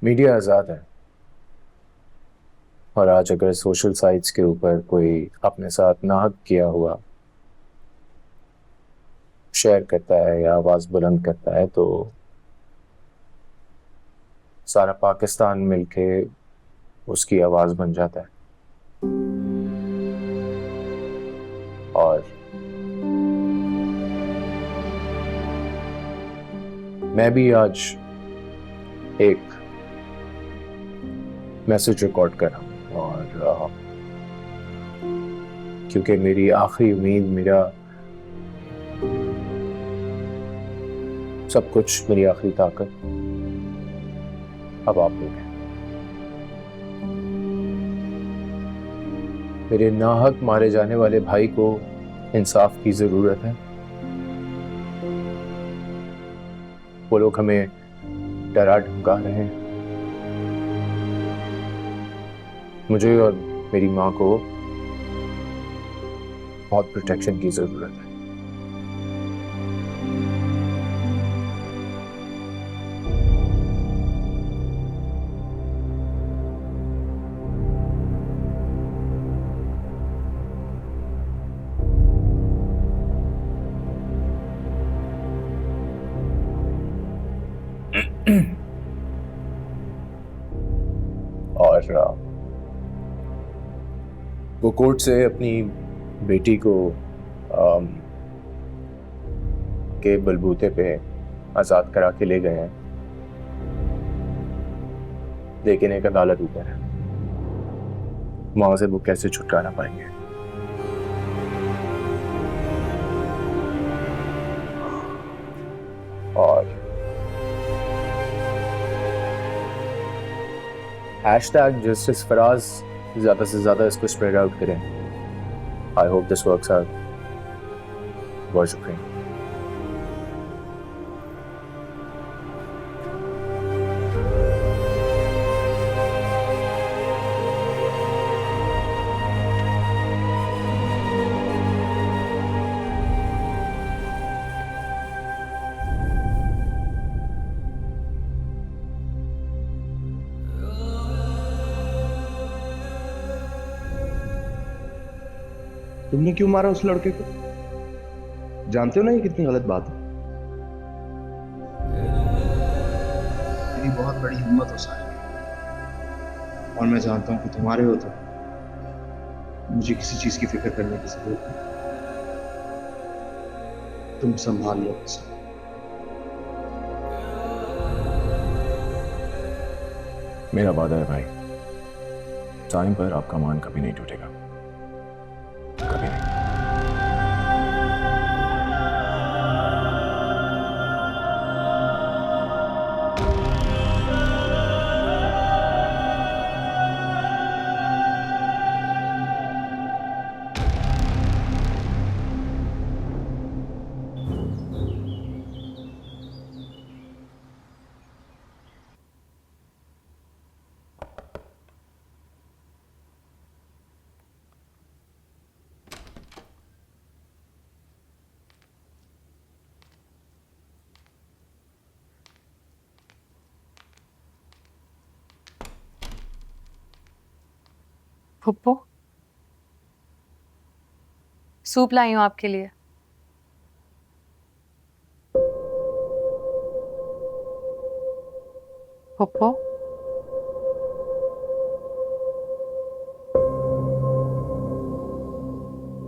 Media आज़ाद है और आज अगर सोशल साइट्स के ऊपर कोई अपने साथ नाहक किया हुआ शेयर करता है या आवाज़ बुलंद करता है तो सारा पाकिस्तान मिलके उसकी आवाज़ बन जाता है। और मैं भी आज एक मैसेज रिकॉर्ड कर रहा हूँ और क्योंकि मेरी आखिरी उम्मीद, मेरा सब कुछ, मेरी आखिरी ताकत अब आप लोग हैं। मेरे नाहक मारे जाने वाले भाई को इंसाफ की जरूरत है। वो लोग हमें डरा धमका रहे हैं। मुझे और मेरी माँ को बहुत प्रोटेक्शन की जरूरत है। और वो कोर्ट से अपनी बेटी को के बलबूते पे आजाद करा के ले गए हैं, लेकिन एक अदालत ऊपर है। वहां से वो कैसे छुटकारा पाएंगे? और हैशटैग जस्टिस फराज ज्यादा से ज्यादा इसको स्प्रेड आउट करें। I hope this works out. बहुत शुक्रिया। तुमने क्यों मारा उस लड़के को? जानते हो ना ये कितनी गलत बात है। मेरी बहुत बड़ी हिम्मत हो साहिल, और मैं जानता हूँ कि तुम्हारे हो तो मुझे किसी चीज की फिक्र करने की जरूरत नहीं। तुम संभाल लो सब। मेरा वादा है भाई, टाइम पर आपका मान कभी नहीं टूटेगा, कभी नहीं। फुप्पो, सूप लाई हूं आपके लिए। फुप्पो,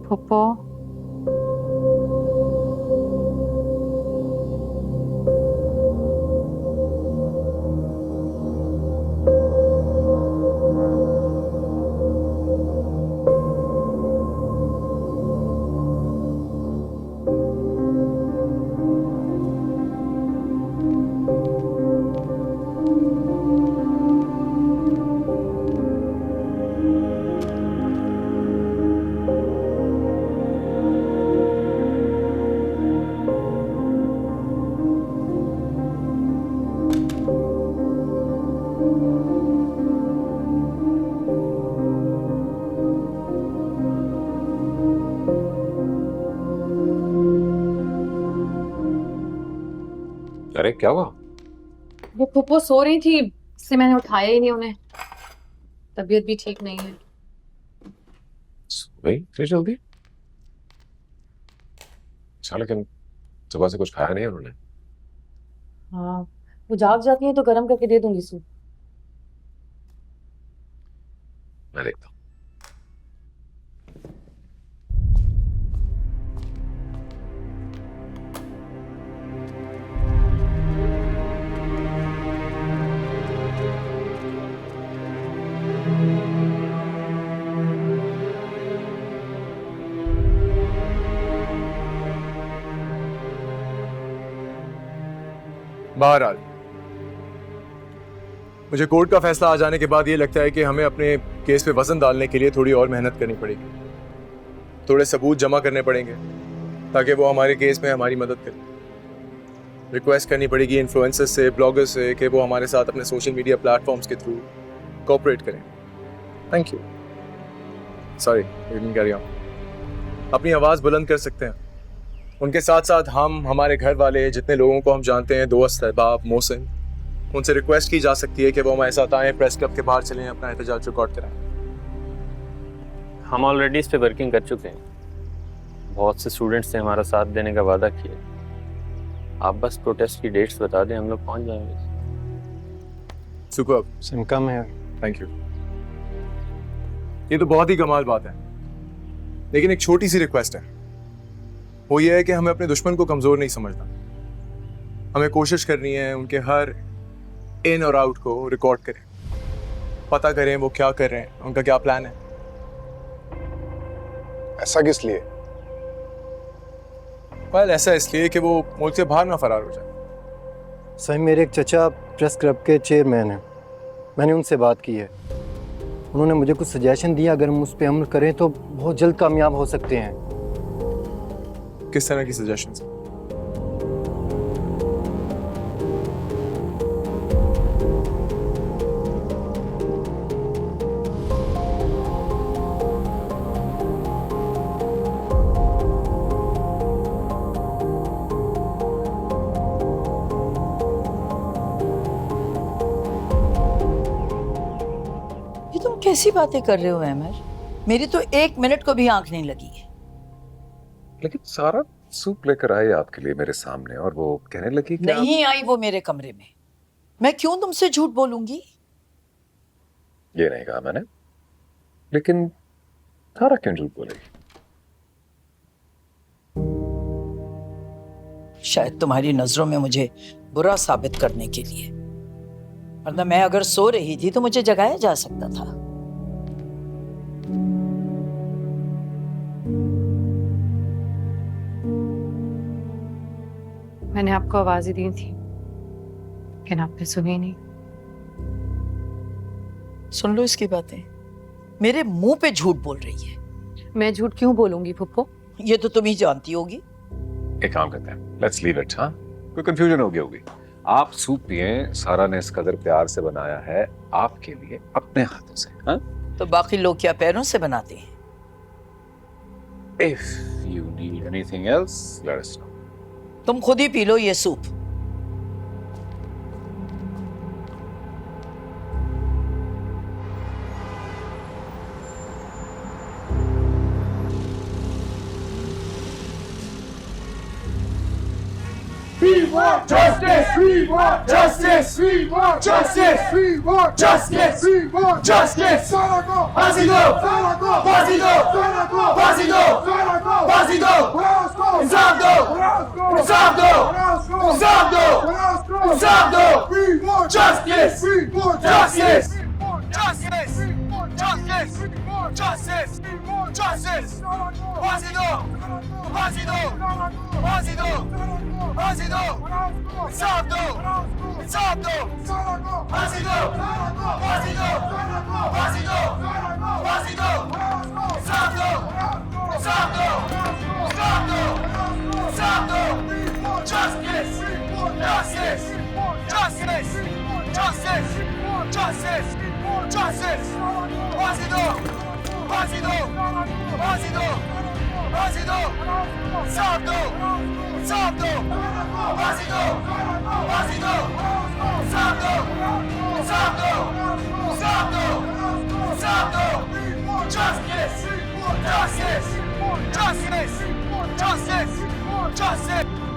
फुप्पो, अरे क्या हुआ? वो फुप्पो सो रही थी, इसलिए मैंने उठाया ही नहीं उन्हें। तबीयत भी ठीक नहीं है। भाई इतनी जल्दी? अच्छा, लेकिन सुबह से कुछ खाया नहीं उन्होंने। हाँ, वो जाग जाती है तो गर्म करके दे दूंगी सूप। मैं देखता हूँ। बहरहाल मुझे कोर्ट का फैसला आ जाने के बाद ये लगता है कि हमें अपने केस पे वजन डालने के लिए थोड़ी और मेहनत करनी पड़ेगी। थोड़े सबूत जमा करने पड़ेंगे ताकि वो हमारे केस में हमारी मदद करें। रिक्वेस्ट करनी पड़ेगी इन्फ्लुएंसर्स से, ब्लॉगर्स से कि वो हमारे साथ अपने सोशल मीडिया प्लेटफॉर्म्स के थ्रू कोऑपरेट करें। Thank you. Sorry, carry on. अपनी आवाज़ बुलंद कर सकते हैं। उनके साथ साथ हम, हमारे घर वाले, जितने लोगों को हम जानते हैं, दोस्त, अहबाब, मोहसिन, उनसे रिक्वेस्ट की जा सकती है कि वो हमारे साथ आएँ, प्रेस क्लब के बाहर चलें, अपना एहतजाज रिकॉर्ड कराएं। हम ऑलरेडी इस पे वर्किंग कर चुके हैं। बहुत से स्टूडेंट्स ने हमारा साथ देने का वादा किया। आप बस प्रोटेस्ट की डेट्स बता दें, हम लोग पहुंच जाएंगे। सुपर्ब। सिमका में थैंक यू। ये तो बहुत ही कमाल बात है, लेकिन एक छोटी सी रिक्वेस्ट है। वो ये है कि हमें अपने दुश्मन को कमजोर नहीं समझना। हमें कोशिश करनी है उनके हर इन और आउट को रिकॉर्ड करें, पता करें वो क्या कर रहे हैं, उनका क्या प्लान है। ऐसा किस लिए? वेल, ऐसा इसलिए कि वो मुल्क से बाहर ना फरार हो जाए। सही, मेरे एक चचा प्रेस क्लब के चेयरमैन हैं। मैंने उनसे बात की है। उन्होंने मुझे कुछ सजेशन दिया, अगर हम उस पर अमल करें तो बहुत जल्द कामयाब हो सकते हैं। किस तरह की सजेशंस? ये तुम कैसी बातें कर रहे हो अमर? मेरी तो 1 मिनट को भी आंख नहीं लगी है। लेकिन सारा सूप लेकर आई आपके लिए मेरे सामने और वो कहने लगी कि नहीं आई वो मेरे कमरे में। मैं क्यों तुमसे झूठ बोलूंगी? ये नहीं कहा मैंने, लेकिन सारा क्यों झूठ बोलेगी? शायद तुम्हारी नजरों में मुझे बुरा साबित करने के लिए, वरना मैं अगर सो रही थी तो मुझे जगाया जा सकता था। मैंने आपको आवाज ही दी थी, लेकिन आपने सुनी नहीं। सुन लो इसकी बातें। मेरे मुंह पे झूठ बोल रही है। मैं झूठ क्यों बोलूंगी फुप्पो? ये तो तुम ही जानती होगी। एक काम करते हैं, लेट्स लीव इट। हाँ, कोई कंफ्यूजन हो गई होगी। आप सूप पिए, सारा ने इस कदर प्यार से बनाया है आपके लिए अपने हाथों से। हाँ, तो बाकी लोग क्या पैरों से बनाते हैं? If you need anything else let us know. तुम खुद ही पी लो ये soup. We want justice! We want justice! We want justice! We want justice! We want justice! Sarago! Fazido! Sarago! Fazido! Sarago! Fazido! Sarago! Fazido! Insafdo! Insafdo! Insafdo! Insafdo! We want justice! We want justice! Justice! Justice! Justice! Justice! Fazido! Fazido! Fazido! Fazido! Insafdo! Insafdo! Fazido! Fazido! Fazido! Fazido! Insafdo! Insafdo! Insafdo! Insafdo! Justice! Justice! Justice! Justice! Justice! Justice! Fazido! Fazido! Fazido! Fazido! Insafdo! Insafdo! Fazido! Fazido! Insafdo! Insafdo! Justice! Justice!